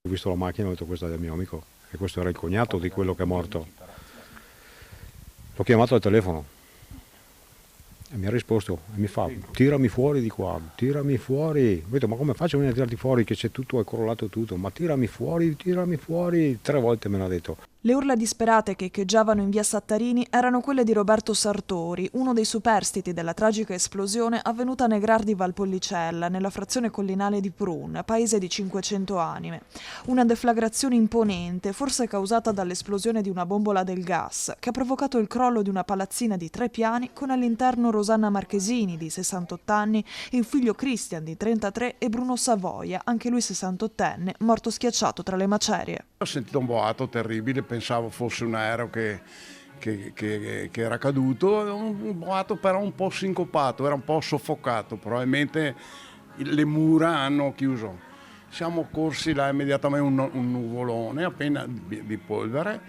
Ho visto la macchina e ho detto questa è del mio amico e questo era il cognato di quello che è morto. L'ho chiamato al telefono e mi ha risposto e mi fa tirami fuori di qua, tirami fuori. Ho detto ma come faccio a venire a tirarti fuori che c'è tutto, è crollato tutto, ma tirami fuori, 3 volte me l'ha detto. Le urla disperate che echeggiavano in via Sattarini erano quelle di Roberto Sartori, uno dei superstiti della tragica esplosione avvenuta a Negrar di Valpollicella, nella frazione collinale di Prun, paese di 500 anime. Una deflagrazione imponente, forse causata dall'esplosione di una bombola del gas, che ha provocato il crollo di una palazzina di 3 piani con all'interno Rosanna Marchesini, di 68 anni, il figlio Christian, di 33, e Bruno Savoia, anche lui 68enne, morto schiacciato tra le macerie. Ho sentito un boato terribile, pensavo fosse un aereo che era caduto, un boato però un po' sincopato, era un po' soffocato, probabilmente le mura hanno chiuso. Siamo corsi là immediatamente un nuvolone appena di polvere,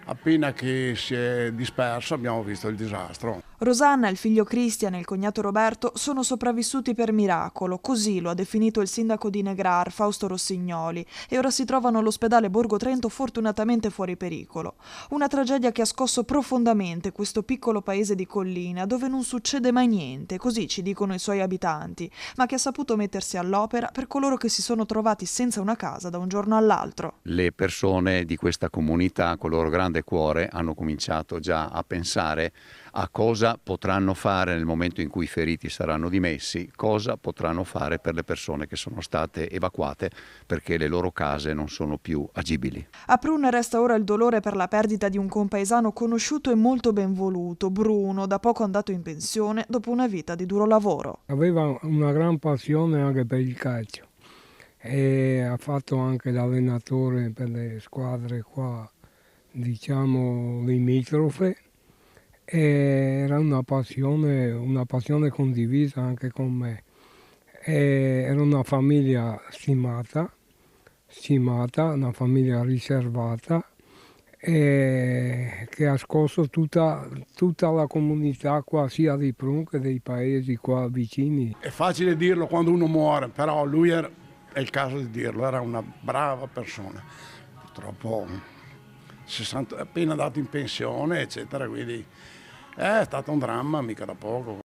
appena che si è disperso abbiamo visto il disastro. Rosanna, il figlio Christian e il cognato Roberto sono sopravvissuti per miracolo, così lo ha definito il sindaco di Negrar, Fausto Rossignoli, e ora si trovano all'ospedale Borgo Trento fortunatamente fuori pericolo. Una tragedia che ha scosso profondamente questo piccolo paese di collina, dove non succede mai niente, così ci dicono i suoi abitanti, ma che ha saputo mettersi all'opera per coloro che si sono trovati senza una casa da un giorno all'altro. Le persone di questa comunità, con il loro grande cuore, hanno cominciato già a pensare a cosa potranno fare nel momento in cui i feriti saranno dimessi, cosa potranno fare per le persone che sono state evacuate perché le loro case non sono più agibili. A Prun resta ora il dolore per la perdita di un compaesano conosciuto e molto ben voluto, Bruno, da poco andato in pensione dopo una vita di duro lavoro. Aveva una gran passione anche per il calcio e ha fatto anche l'allenatore per le squadre qua, diciamo, limitrofe. Era una passione condivisa anche con me. Era una famiglia stimata, una famiglia riservata che ha scosso tutta la comunità qua, sia di Prun che dei paesi qua vicini. È facile dirlo quando uno muore, però lui è il caso di dirlo, era una brava persona. Purtroppo 60, appena andato in pensione, eccetera, quindi è stato un dramma mica da poco.